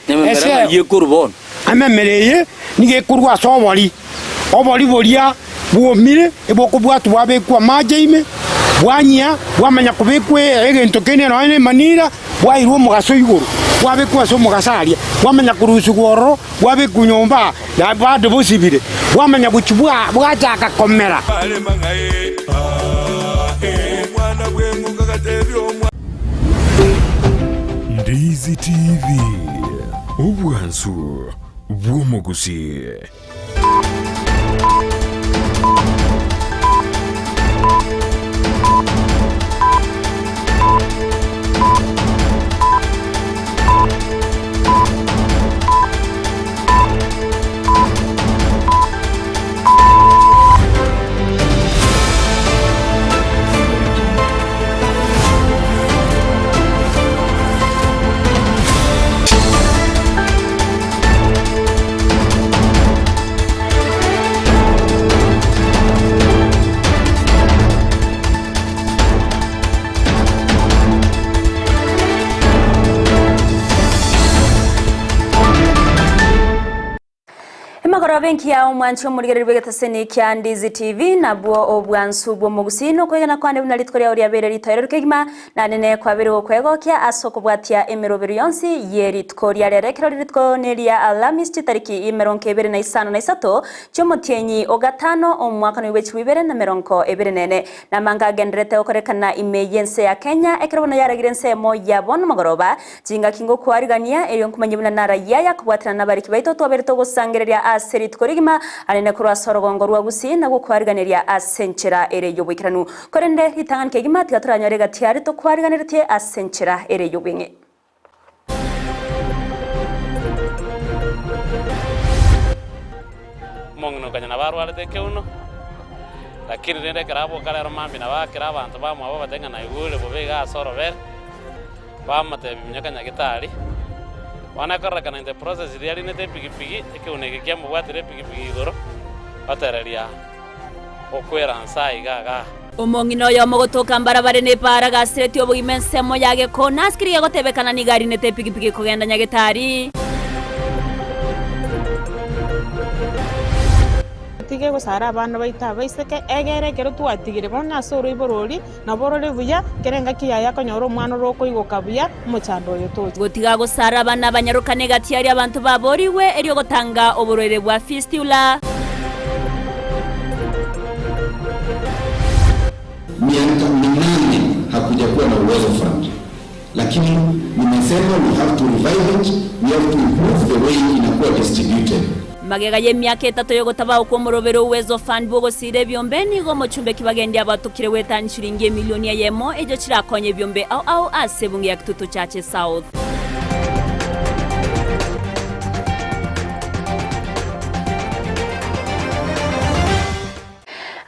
ye ese ye kurbon amemereye nige kurwa sobori obori boria buomire ebokubwatu babe kwa majeime bwanya bwamanya kubekwe egento kene no ene manira bwairwo mugaso iguru bwabe kwa so mugasaria bwamanya kurusu goro bwabe kunyomba na bado bosibire bwamanya buchubwa bwataka komera Ndizi TV Obwansu bwomugusi. Benki ya umwancho muri begataseni kya Ndizi TV na bwo obwansu bwo mugusino kwegana kwande bunalitkoria ori abere ritoero rukegima na nene kwa bere okwego kya asoko bwatia emerobero yonsi yeri tkoria rerekero ritko nelia alamis tariki imeronke ebere na isano na isato cyomutienyi ogatano omwaka no wechi wibere na meronko ebere nene na manga gendrete okorekana imeyense ya Kenya ekerobono yaragirense mo yabon magoroba jinga kingo kwarigania eriyo kumanyibuna nara yaya kubwatana nabariki baito tobere to gusangereria aseri korigima anene kurwa sorogongo rwa gusi na gukwariganiria asenchera ere yobwikiranu korende hitangan kegima tigaturanya gatiari to kwariganirite asenchera ere yobwinge mongno kanyana barwale tekeuno lakini rende karabo kalero mambi na bakira abantu bamwe abo batenga na igule bobega sorober bamate binyakanya gitari wanakorrakana in the process really nete pigipigi ekeunege kiambo bwatire pigipigi goro batereria okwera nsai gaga omongino yo mogotoka mbarabare ne para gasireti obugimensemo yage kona skiriye gotebekana ni gari nete pigipigi kugenda nyagetari tige gusara abana baita baiseke egere kero twatigire bona soro iborori na borore buya kerenga kiyaya konyoro umwana roko igokabuya muchando yo toje gotiga gusara abana banyarukane gatiari abantu baboriwe eriyo gotanga oborore bwa fistula miaka 8 hakujakuwa na uwezo fund, lakini nimesema we have to revive it, we have to improve the way inakuwa distributed. magega ye myaka 3 yo gotaba uko murobero uwezo fund bogo sire byombeni go mochumbe kibagendi abatukire wetani shilingi milioni yemo ejo kirakonye byombe au asebunge ya kitutu chache south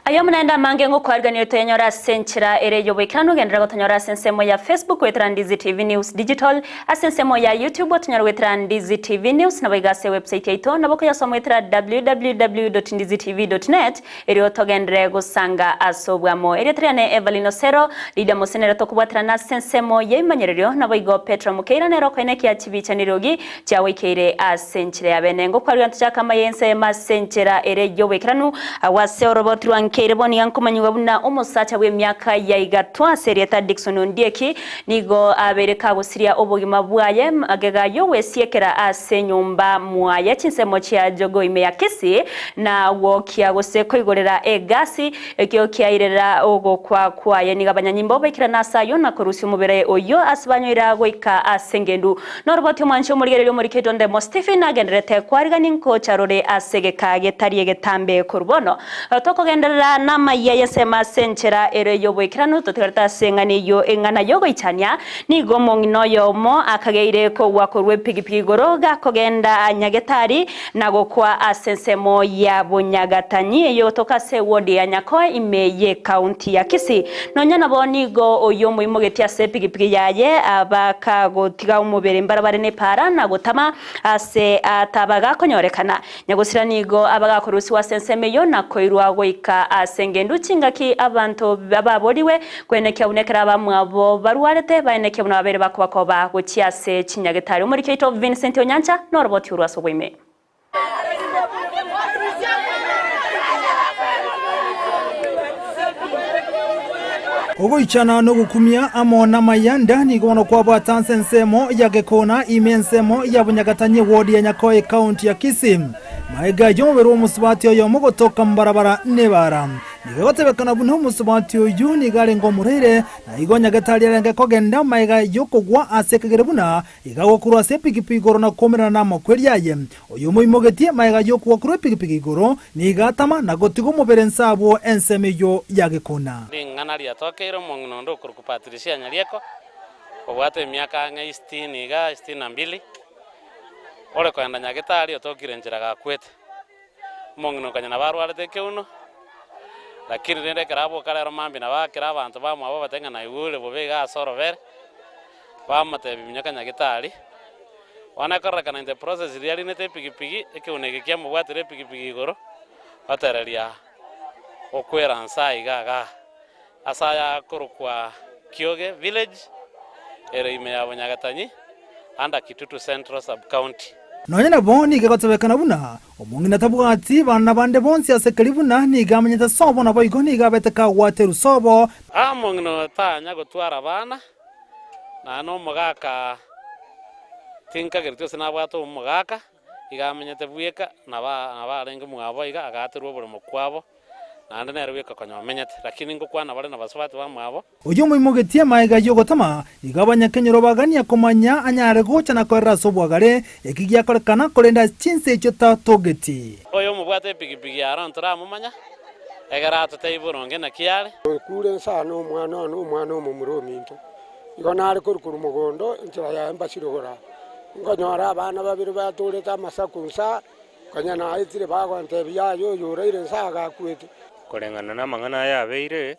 ayo mnaenda mange ngo kwarganira tonyora senchira ere yobekano gendera gotonyora sensemo ya Facebook wetra Ndizi TV News Digital asensemo ya YouTube tonyora wetra Ndizi TV News na bagase website yaito na boko yasomo wetra www.ndizitv.net ere otogendere gusanga asobwamo ere triane Evelino Sero lida mosenera tokubwatra na sensemo ye manyererio na bayigo Petra Mukeira nero kwene kya chibicha nirogi cyawe kire asenchira yabenengo kwarganira chakama yense masenchira ere yobekano awase robotru Kereboni yankomanywa buna omusacha w'emyaka ya igatwa serieta Dickson Ondieki nigo abereka gusiria obogima bwaye agega yo wesiekera asenyumba mwaye chinsemo kya jogo ime ya kisi na wokia guseko igorera egasi ekyo kyairera ogo kwaye nigabanyanyimbo bekira nasayo na korusi umubere oyo asbanyoira goika asengendu norboti mwancho murigerero muri kedonde mo Stephen agenderete kwariganinko charore asegeka getariye getambe kurbono toko gendera nama yeye sema senchera ere yobwekirano tuterta sengani yo engana yogo ichania ni gomongino yomo akageire ko wakorwe pigipigi goroga kogenda anyagetari nago kwa asensemo ya bunyagatani yo tokase wodi anyako imeye county ya Kisii nonyana bonigo oyo muimogetia se pigipigi yaye abakagotiga umubere mbarabare ne para nagotama ase atabaga konyorekana nyagusira nigo abagakorusi wa senseme yo nakoirwa goika asengendu chingaki abantu bababoriwe kwenekya unekera bamwabo barwarete baenekya buna babere bakobakoba guchiase chinyagitari muri Kito Vincent Onyancha no roboti urwaso bwime. Ogoichana no gukumia amona mayanda ni gono kwa bwata nsensemo ya Gekona imensemo ya Bunyagatanye ward ya Nyakoe county ya Kisii. Maiga yomubero musubati yo mugotoka mbarabara nebara. Nigotebekana bunho musubati yo ni gale ngomurere na igonya gatali renge kogenda maiga yokogwa asekegere buna igawo kurwa sepikipiki goro na komera na makweriaye. Oyo muimogetie maiga yokwa kurwa pikipiki goro ni gatama na gotigo mubere nsabo ensemeyo ya Gekona. Ngana atokeire mongno ndo kurukupatirisia nyalieko obwate miaka nga 60 iga 62 ole kwenda nyagitari otokire njira gakwete mongno kanya nabarwarete keuno lakini rende karabo kalero mambi na bakira abantu bamwe abo batenga na igule bobiga asoro ver bamate bimyaka nyagitari wanakoraka na the process really nete pigipigi ekeunege kya mubwatire pigipigi goro batereria okwera nsai gaga asaya kurukwa Kioge village ime ya Bunyagatanye anda Kitutu Central Sub County. Nonyena boni gegotebekana buna omungina tabwati bana bande bonsi asekeli buna ni gamanyeta sobo na boigoni gabeteka wateru sobo amongno tanya gotwara bana na no mugaka tinka gertose na bwato mugaka igamenyete bweka na barenge mwabo iga agaterwo buri mukwabo nande nero weka konyamenyete lakini ngokwana bale na basubati bamwabo uyu muimogetie maiga yogotama igabanya kenyero bagania komanya anyare gocha na korera sobwagare ekigia korekana kolenda chinse echo tatogeti oyo mubwate pigipigi arantura mumanya egara tutaiburonge na kiale kure sana umwana umumurominto igona ari kurukuru mugondo inchira ya mbashirogora ngonyora abana babiri batureta masakunsa kanyana aitire bagwa ntebya yo yoreire nsaga kwete korengana na mangana yabeire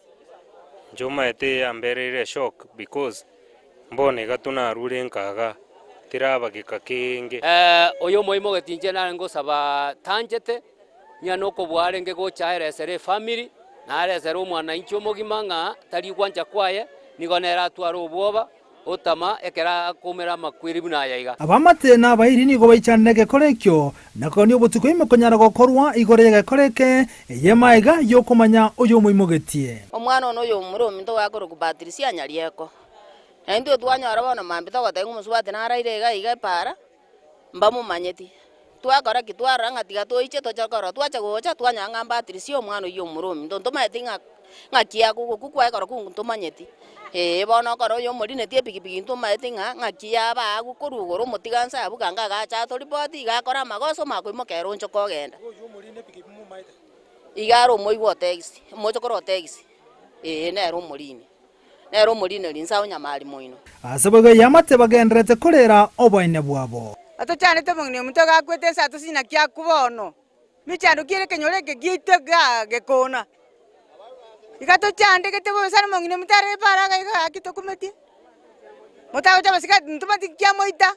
njoma ete amberere shock because mbone gatuna rure nkaga tiraba gikakenge oyo moimo getinje na ngo saba tanjete nyano ko bwarenge go chaeresere family na aresere umwana incho mogimanga tari kwanja kwaye nigonera twaro bwoba otama ekera komera makwiri buna yaiga abamate na bahiri nigo baichanege korekyo nako ni obutuko imekonyara gokorwa igorege koreke yemaiga yokomanya oyo muimogetie omwana ono yo muromi ndo wakoro kubatirisia nyalieko na ndio twanyara bona mambita gotengu musubate na araire iga para mbamumanyeti twakora kitwara ngatiga toiche tochakora twacha gocha twanyanga mbatirisio omwana yo muromi ndo ntomaetinga ngakia kukwa kora kuntumanyeti bono koro yo morine tie pigipigi ntumaetinga ngakia ba gukurugoro motigansa abuganga gacha toripoti gakora magoso makwimokero nchoko genda yo morine pigipigi mumaite igaro moigwo taxi mochokoro taxi nero morine linsa onyamali moino asabaga yamate bagendrete kolera obaine bwabo atochane tomongni mutoga kwete sa tosina kya kubono michando kire kenyoreke gitega gekona ikato chande kete bo sana mongine mutare para ga kitokumeti mutago cha basika ntumati kya moita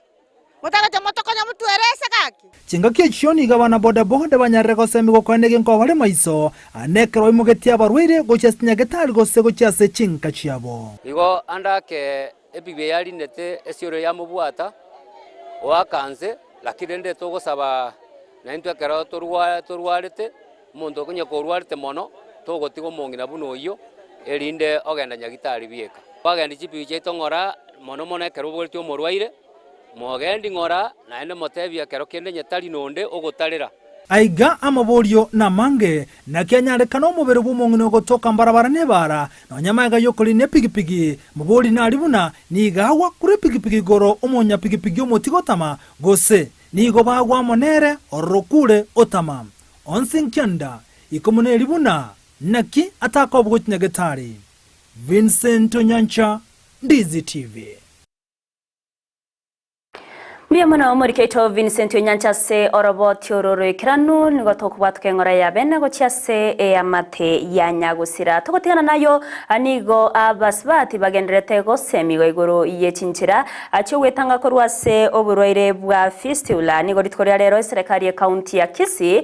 mutago cha motoko nya mutueresa kaki chingakye chioni gabana boda boda banyarego semigo kwanege nko bale maiso anekero imugetia barwire gochestinya getali gosego chase chinka chiabo igo andake ebibe yali nete esioro ya mubwata wakanze lakini nde togosaba na into kero torwarete mundo kunya korwarete mono togotigo mongina buno iyo erinde ogenda nyagitari bieka bagenda chipi cheto ngora mono mono kero bolti omorwaire mogendi ngora na ende motebia kero kende nyatari nonde ogotarira aiga amaborio na mange na kenyare kano mubere bumongino gotoka mbarabara nebara no nyamaga yokoli ne pigipigi muboli na alibuna ni gawa kure pigipigi goro omonya pigipigi omotigotama gose ni go bagwa monere orokure otama onsinkyanda ikomune libuna naki ataka obugotinya getari Vincent Onyancha, Ndizi TV. Mwana wa Morikeito Vincent Onyanchase oroboti ororo ikiranu nigo tokubatuke ngora ya bene gochiase amate ya nyagusira togotigana nayo anigo abasbati bagenderete gosemigo iguru yechinchira acho wetanga korwase oburwaire bwa fistula nigo ritkoria rero serikali ya county ya Kisii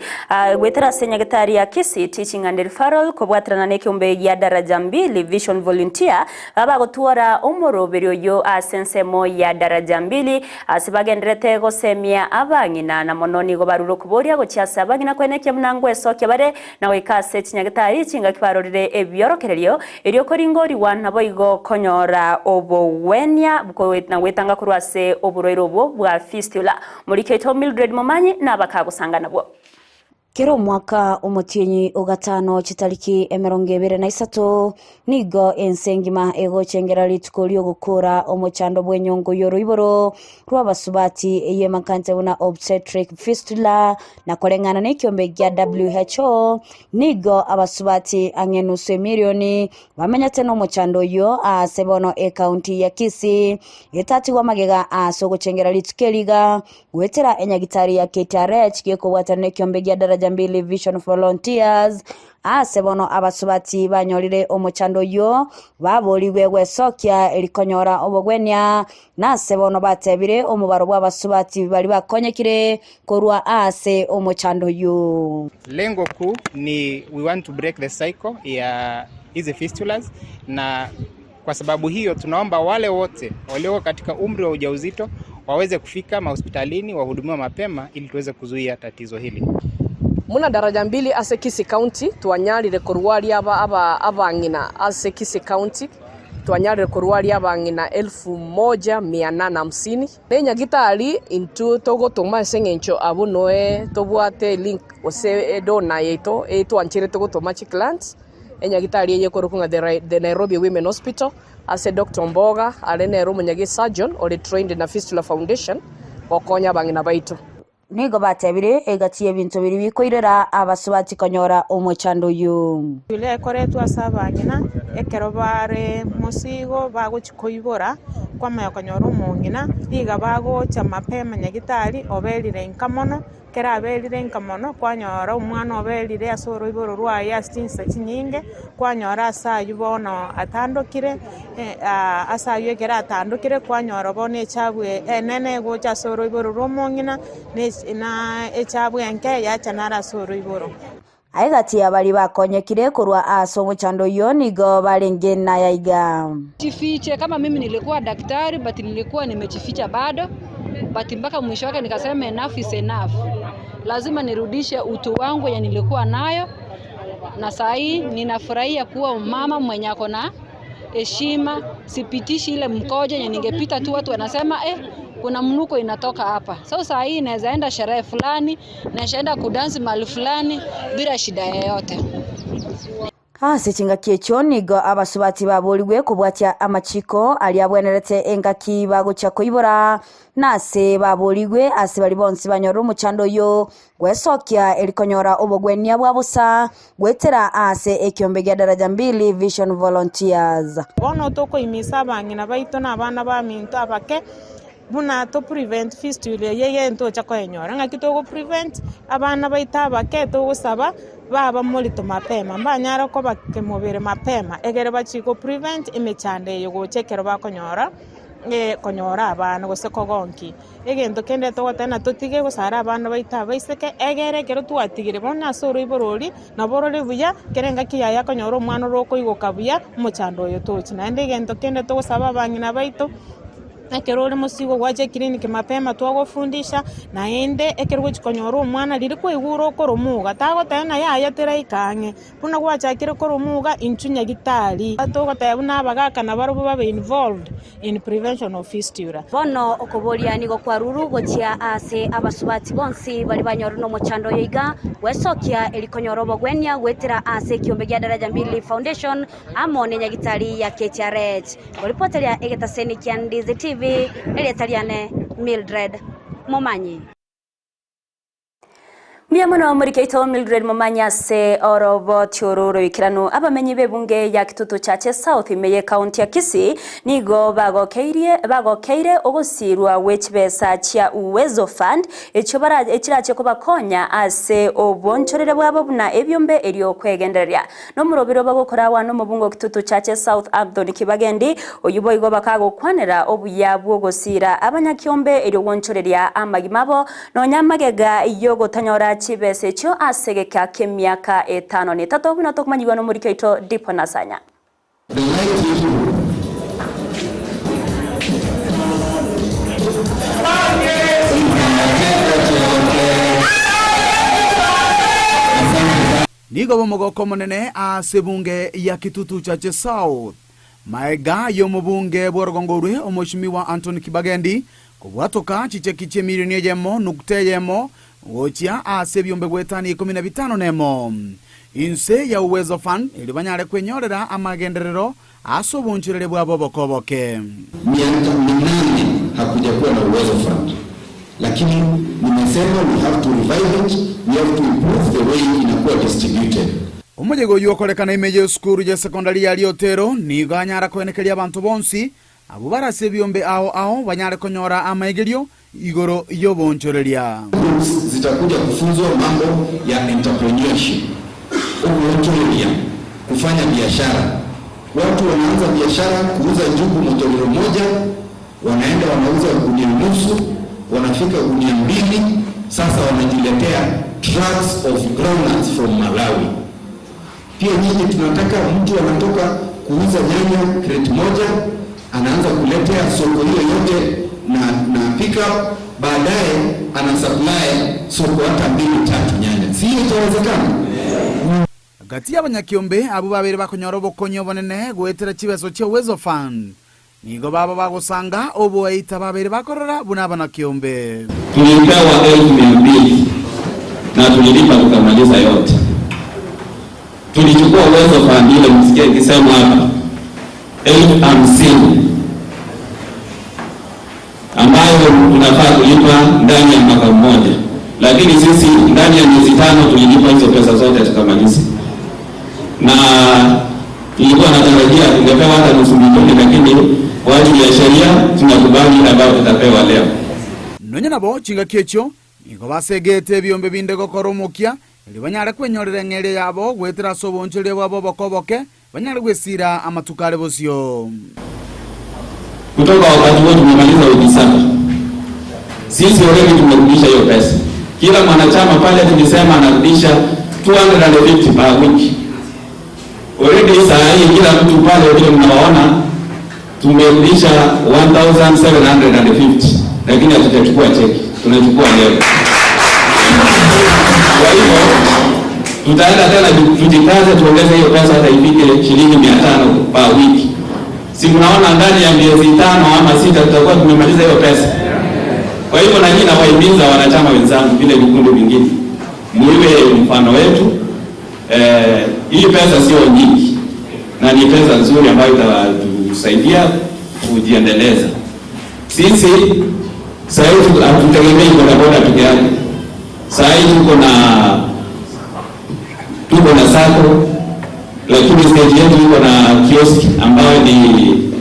wetera senyagetari ya Kisii teaching and referral kobwatrana nekiumbe ya daraja 2 vision volunteer abagotuora omoroberio yo asensemo ya daraja 2 asibagenderete gosemia abangina na mononi go baruro kuboria gochiasa abangina kwenekia mnangwe soke bare na wekase chinyagetari chinga kibarorire ebyorokererio erio koringori wana boigo konyora obowenya na wetanga kurwase oburoiro bwo bwa fistula Morikeito Mildred Momanyi na bakagusanga nabwo Kero mwaka omotienyi ogatano chitariki 23 nigo ensengima ego chengera litukolio gukura omochando bwenyongo yoro iboro rwa basubati eye makante una obstetric fistula na kolengana nekiombe gya WHO nigo abasubati angenuse milioni bamenya teno omochando yo a sebono e county ya Kisii etati wa magega asogo chengera litukeliga wetera enyagitari ya KTRH kiko watane kiombe gya daraja 2 vision volunteers asebono abasubati banyorire omochando yo baboliwe gwesokya elikonyora obogwenya na sebono batebire omubaro bw'abasubati bali bakonyekire korwa ase omochando yo. Lengo kuu ni we want to break the cycle ya hizi fistulas, na kwa sababu hiyo tunaomba wale wote walio katika umri wa ujauzito waweze kufika mahospitalini wahudumiwa mapema ili tuweze kuzuia tatizo hili. Muna daraja 2 ase Kisii County twanyarire kurwari abangina ase Kisii County twanyarire kurwari abangina 1850 nenya gitari into togotoma sengencho abo noe tobwate link ose dona yeto etwanchire togotoma chiclants enya gitari ye korokunga the Nairobi Women Hospital ase Dr. Mboga alenero munyagi surgeon or trained in a Fistula Foundation okonya bangina baito nigo batebire egatiye bintu biri bikoirera abasubati konyora omochando yo yule koretwa sabangina ekero bare musigo bagochikoibora kwa mayo konyora omongina iga bagocha mapema nyagitari obelire nkamono kera abelire nkamono kwanyora omwana obelire asoro iboro rwaye astinsa chinyinge kwanyora asayu bono atandokire asayu egera atandokire kwanyora bono echabwe enene gocha asoro iboro romongina na echabwe enke yacha nara asoro iboro aigati abali bakonyekire kurwa aso mochando yo nigo balengena yaiga jifiche kama mimi nilikuwa daktari but nilikuwa nimejificha bado but mpaka mwisho wake nikasema enough is enough, lazima nirudishe utu wangu ya nilikuwa nayo, na saa hii ninafurahia kuwa mama mwenye ako na heshima, sipitishi ile mkojo yenye ningepita tu watu wanasema kuna mnuko inatoka hapa. Saa hii naweza enda sherehe fulani, naenda kudansi mahali fulani bila shida yoyote. Sichinga kiecho nigo abasubati baboliwe kubwatia amachiko ali abwenerete engaki bagocha koibora nase baboliwe ase bali bonsi banyoro muchando yo gwesokya elikonyora obogwenia bwabusa gwetera ase ekiombe gya daraja 2 vision volunteers bono toko imisa bangina baito na bana ba minto abake buna to prevent fistula yeye nto chakoenyora ngakito go prevent abana baita bake to gusaba baba molito mapema mbanyara ko bakemobere mapema egere bachiko prevent imechande yo gochekero bakonyora konyora abana gose kogonki egento kende to gotena totige gusara abana baita baiseke egere kero twatigire bona asoro iborori na borori buya kerenga kiyaya konyora omwana roko igokabuya mochando yo tochina ende egento kende to gusaba bangina baito ekerole musigo waje kliniki mapema twagofundisha na ende ekerwe chikonyora omwana liri kwiguro koromuga tagotena yaya teraikange buna gwachakire koromuga inchunya gitari atogotebuna abagakana barobo babe involved in prevention of fistula bono okoboria nigo kwaruru gochia ase abasubati bonsi bali banyoro no mochando yiga wesokya elikonyoro bogwenia gwetera ase kiombe gya daraja 2 foundation amone nyagitari ya KTRH reporter Egetaseni Kiandizi TV Elietaliane Mildred Momanyi. Miamono muri keito Mildred Momanyase orobo tiororo ikirano abamenyi bebunge ya Kitutu Chache South imeye county ya Kisii nigo bagokeire ogosirwa wechibesa chia Uwezo Fund ekirache kubakonya ase obonchorere bwabo buna ebyombe elio kwegenderia no murobiro bagokora wano mubungo Kitutu Chache South Anthony Kibagendi oyubo igo bakago kwanera obuya bwogosira abanyakyombe elio wonchoreria amagimabo no nyamagega yogo tanyora chibese cho asegeka kemiaka 5 ni tato bino tokumanyiwa no muri keito Dipo Nasanya. Nigo bomogoko monene asebunge ya Kitutu Chache South maega yo mubunge bworogongorwe omoshimiwa Anthony Kibagendi kubwatoka chiche milioni yemo nukte yemo gochia asebyombe gwetani 15 nemo inse ya Uwezo Fund ilibanyare kwenyorera amagenderero asobunchirere bwabo bokoboke miaka 8 hakuja kuwa na Uwezo Fund, lakini nimesema we have to revive it, we have to improve the way inakuwa distributed. Umujego yukorekana imeje skuru ya sekondari ya Liotero ni ganyara kwenekelia abantu bonsi abo barasebyombe ao banyare konyora amaigelio igoro yobonchoreria zitakuja kufunzwa mambo ya entrepreneurship, uonchoreria, kufanya biashara. Watu wanaanza biashara kuuza njugu motolero moja, wanaenda wanauza gunia nusu, wanafika gunia 2, sasa wanajiletea trucks of groundnuts from Malawi. Pia nyinyi tunataka mtu anatoka kuuza nyanya crate moja, anaanza kuletea soko hiyo yote na pick up, baadaye ana supply soko hata 2-3 nyanya. Si itawezekana? Gati y'abanyakyombe abo babere bakonyora bokonyo bonene gwetera chibeso cyo Uwezo Fund nigo baba bagosanga obo aita babere bakorora buna abanakyombe tulipewa 1200 na tulilipa tukamaliza yote. Tulichukua Uwezo Fund ile msikie kisema hapa 50 ambayo tunafaa kulipa ndani ya mwaka mmoja, lakini sisi ndani ya miezi 5 tulilipa hizo pesa zote tukamaliza. Na ilikuwa natarajia tungepewa hata nusu milioni, lakini kwa ajili ya sheria tunakubali ambayo tutapewa leo. Nonya nabo chinga kecho nigo basegete byombe binde gokoromokia ili banyare kwenyorera ngere yabo gwetera sobonchire bwabo bokoboke banyare gwesira amatukare bosio. Kutoka wakati wote tumemaliza wiki 7. Sisi already tumerudisha hiyo pesa. Kila mwanachama pale tulisema anarudisha 250 per week. Already saa hii kila mtu pale vile mnaona tumerudisha 1750, lakini hatujachukua cheki, tunachukua leo. Kwa hivyo tutaenda tena tujikaze tuongeze hiyo pesa hata ifike shilingi 500 per week. Si mnaona ndani ya miezi 5 ama 6 tutakuwa tumemaliza hiyo pesa. Kwa hivyo na nyinyi nawahimiza wanachama wenzangu vile vikundi vingine muiwe mfano wetu. Hii pesa sio nyingi na ni pesa nzuri ambayo itatusaidia kujiendeleza. Sisi sasa hivi hatutegemei bodaboda peke yake. Sasa hivi tuko na sako, lakini stage yetu iko na kioski ambayo ni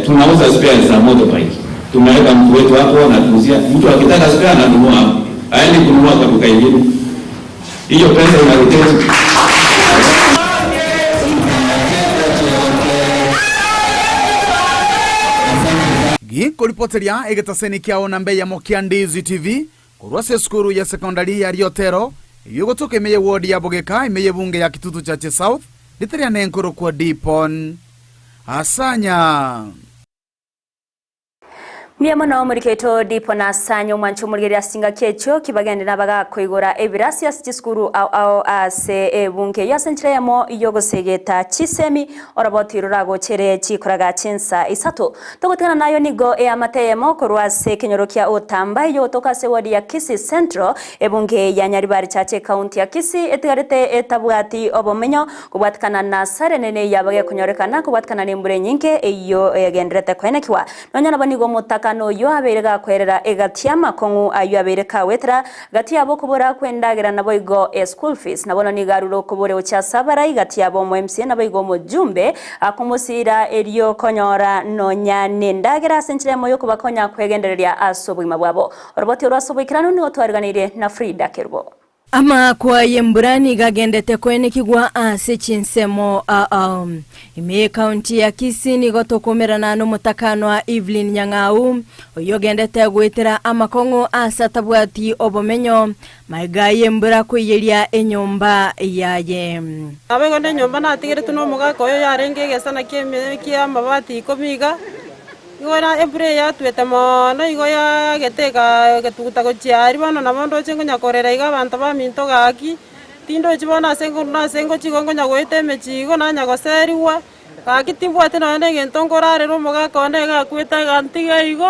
tunauza spares za motorbike. Tumeweka mtu wetu hapo na tuuzia, mtu akitaka spare ananunua hapo, haendi kununua kwa duka ingine. Hiyo pesa inarudishwa. Giko ripoteria egetaseni kiao nambe ya Mokiandizi TV kurwase skuru ya sekondari ya Liotero yugotoka imeye ward ya Bogeka imeye bunge ya Kitutu Chache South literia nenkoro kwa Dipon Asanya. Miamono muri keito Dipo Nasanya mwancho muri ya singa kecho Kibagende nabaga koigora ebirasi ya sikuru au ase bunge ya sentre yamo yogo segeta chisemi orabotirura gochere chikoraga chensa isato togotana nayo nigo amateyemo korwase kenyorokia otamba yo toka se wadi ya Kisii Central ebunge ya Nyaribari Chache County ya Kisii etigarete etabwati obomenyo kubwatkana na sare nene yabage kunyorekana kubwatkana ni mbure nyinke eyo egendrete kwenekiwa nonya nabanigo mutaka mutakano yo abere gakwerera egatiama kongu ayo abere kawetera gati abo kubura kwendagira nabo igo school fees nabono ni garuro kubure ucyasabara igati abo mu MC nabo igo mujumbe akumusira eriyo konyora nonya nendagira senchire moyo kubakonya kwegendereria asobwima bwabo roboti urasubikirano ni otwariganire na Frida Kerbo. Ama kwa yemburani gagendete kwene kigwa ase chinsemo ime county ya Kisii ni gotokomerana no mutakano wa Evelyn Nyang'au oyo gendete gwetera amakongo asa tabwati obomenyo maiga yembura kwiyeria enyomba yaye abengo ne nyomba na tigere tuno muga koyo yarenge gesana kia mabati komiga igora every ya twetemo no igoya geteka getuguta gochiari bano nabondo chengo nyakorera iga bantu ba minto gaki tindo chibona sengo chigongo nyagoite mechigo na nyagoseriwa gaki timbwate na nege ntongorare ro muga kone ga kweta gantiga igo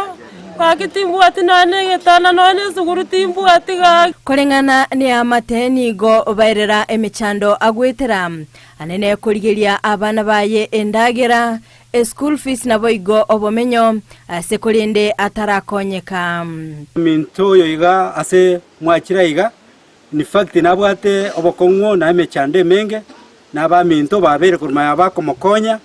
gaki timbwate na nege tana none suguru timbwate ga korengana ni amateni go bairera emechando agwetera anene kurigeria abana baye endagera school fees nabo igo obomenyo sekolinde atarakonyeka minto yo iga ase mwachira iga ni fact nabwate obokongo na emechande menge naba minto babere kurmaya bakomokonya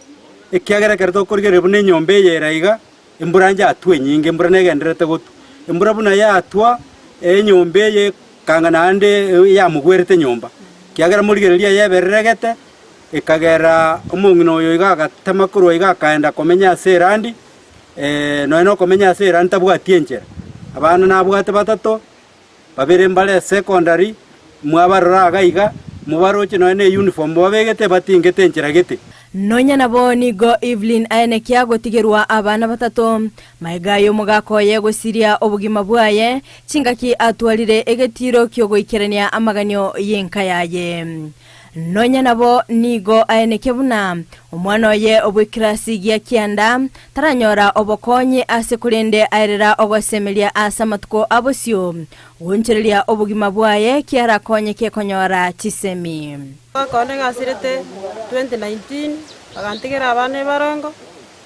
ekiagera kerto kurigere bune nyombe yera iga emburanja atwe nyinge emburane genderete gotu embura buna ya atwa enyombe ye kangana ande ya mugwerete nyomba kiagera murigereria yeberegete ekagera omungino yo iga gatamakuru iga kaenda komenya serandi no komenya serandi tabwati enchera abana nabwate batato babere mbale secondary mwabarora gaiga mubaroche no ne uniform babegete batingete enchera gete nonya nabo nigo Evelyn aene kiago tigerwa abana batato maigayo mugako yego siria obugima bwaye chingaki atwalire egetiro kyogo ikerania amaganyo yenka yaye nonya nabo nigo aene kebuna omwana ye obwikirasi gya kianda taranyora obokonye asekulende airera ogosemelia asamatuko abosio woncherelia obugima bwaye kiara konye ke konyora chisemi akone gasirete 2019 agantigera abane barongo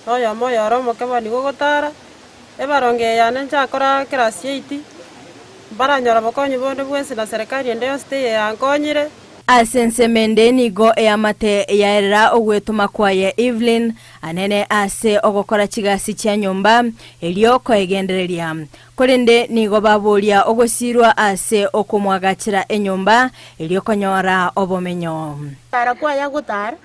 oyo moyo romo kebani gogotara ebaronge yane nchakora class 8 baranyora bokonye bonde bwese na serikali ndeyo stay yankonyire asense mende nigo amate yaera ogwetuma kwaye Evelyn anene ase ogokora chigasi cha nyomba elio kwegendereria kolende nigo babulia ogosirwa ase okumwagachira enyomba elio konyora obomenyo para kwa yagutara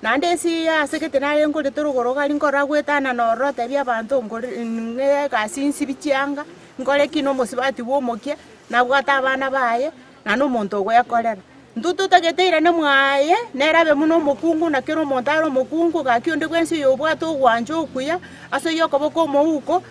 nande si ase ketena ngode turugoroga linkora gwetana no rote bya bantu ngore gasinsi bicyanga ngore kino musibati womokia nabwata abana baye nano muntu gwe yakorera ntutu tageteira ne mwaye nerabe muno mukungu na kero montaro mukungu gakionde kwensi yobwato gwanjo kuya aso yokoboko mouko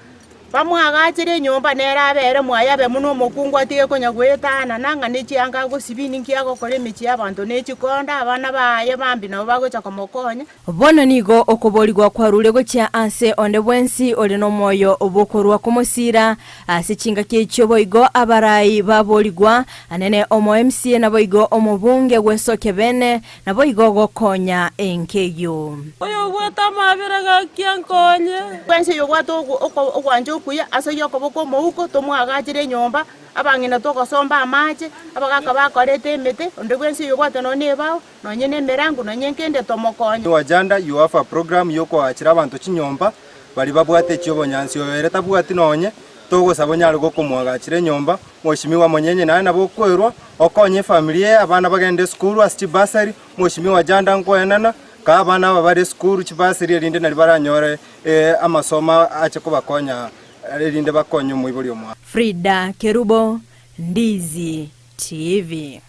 bamwagachire nyomba nerabere mwayabe muno mukungu atige konya gwetana nanga nechianga gosibini nkiago kore mechi abantu nechikonda abana baye bambi nabo bagocha komokonya bono nigo okoboligwa kwa rulego cha anse onde bwensi ole no moyo obokorwa komosira asichinga kichobo igo abarai baboligwa anene omo MC nabo igo omubunge gwesoke bene nabo igo gokonya enkeyo oyo gweta mabira gakiankonye kwensi yogwato ogwanjo kuya aso yokoboko mouko tomwagachire nyomba abangina tokosomba amache abagaka bakorete emete onde kwensi yogwato no nebao no nyene merangu no nyenkende tomokonya wajanda you have a program yoko achira abantu chinyomba bali babwate chiyobo nyansi yoereta bwati nonye togo sabonyalo gokomwagachire nyomba moshimiwa monyenye na nabo kwerwa okonye familia abana bagende school asti basari moshimiwa janda nkoenana ka abana babare school chibasiri rinde nali baranyore amasoma ache kubakonya rinde bakonye muibuli omwa Frida Kerubo, Ndizi TV.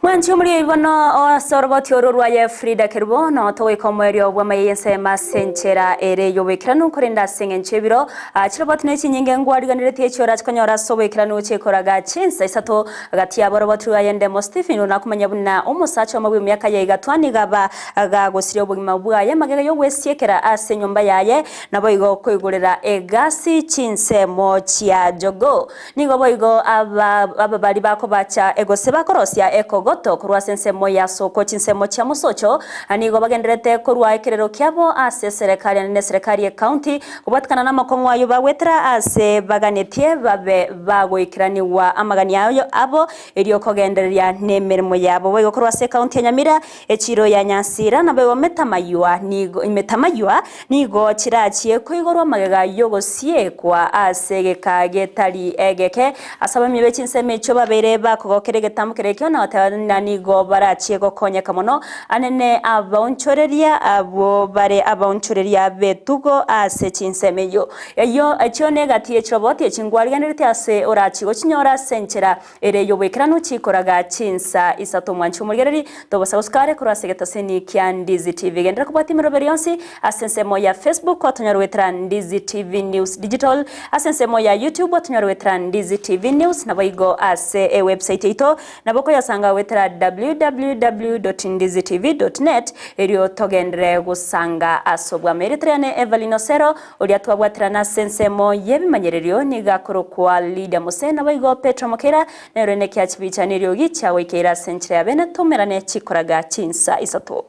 Mwanchi muri ibono o soroboti orurwa ya Frida Kerubo no towe komerio bwa mayense masenchera ere yobekiranu korenda sengenchebiro chiroboti ne chinyinge ngwariganire tiechora chikonyora sobekiranu chekoraga chinsa isato gati ya boroboti wa yende Stephen na kumanya buna umusacho amabwe myaka ya igatwani gaba gagosire obugima bwa ya magega yo wesiekera ase nyomba yaye nabo igo kwigurira egasi chinse mochia jogo nigo boigo aba bali bako bacha egose bakorosia ekogo riboto kurwa sensemo ya soko chinsemo cha musocho anigo bagenderete kurwa ekirero kyabo ase serikali ne serikali ya county kubatkana na makongwa yo bawetra ase baganetie babe bagoikirani wa amagani yayo abo eriyo kogenderia nemerimo yabo bego kurwa se county ya Nyamira echiro ya Nyansira na bego metamaywa nigo chirachie kuigorwa magega yogo sie kwa ase gekage tali egeke asaba mibe chinseme cho babere bakogokere getamukere kyo na watana nigo barachie gokonya kamono anene abonchoreria abo bare abonchoreria betugo ase chinsemeyo yo achone gatie choboti chingwariganirite ase orachigo chinyora senchera ere yobekirano chikoraga chinsa isato mwanchu murgereri tobosa uskare kurase getaseni kya Ndizi TV gendera kubati miroberionsi asensemo ya Facebook watonyarwetra Ndizi TV News Digital asensemo ya YouTube watonyarwetra Ndizi TV News na baigo ase website ito na boko yasanga wetra www.ndizitv.net eriyo togendere gusanga asobwa meritreane Evelyn Osero olia twabwatrana sensemo yebimanyererio nigakoro kwa Lydia Mose na baigo Petro Mokera na rene kyachibichaniryo gicha wekera senchre abene tomerane chikoraga chinsa isato.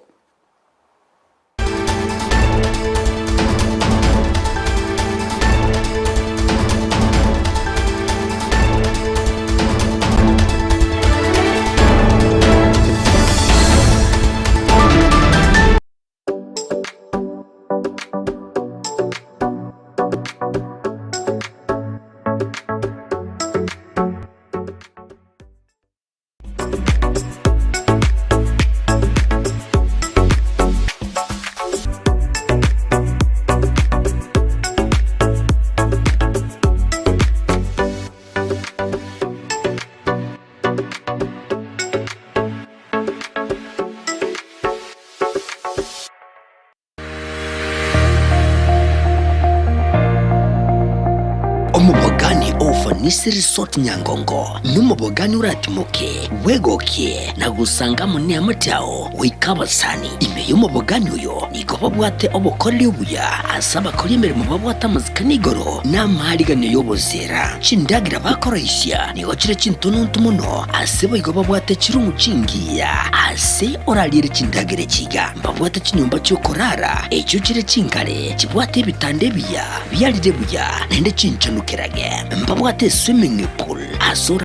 Omubogani ofanisi resort Nyangongo numubogani uratimuke wegokie na gusanga mune amatao wikabasani ime y'umubogani uyo nigo babwate obokori ubuya asaba kuri imirimo babwata muzika nigoro n'amahariganyo y'obuzera cindagira bakoroishya nigo kire cintuntu muno asebo igo babwate kirumucingiya ase oralire cindagire kiga babwate kinyumba cyo korara ecyo kire cinkare kibwate bitande biya byarire buya nende cincanukerage mbabwate swimming pool asura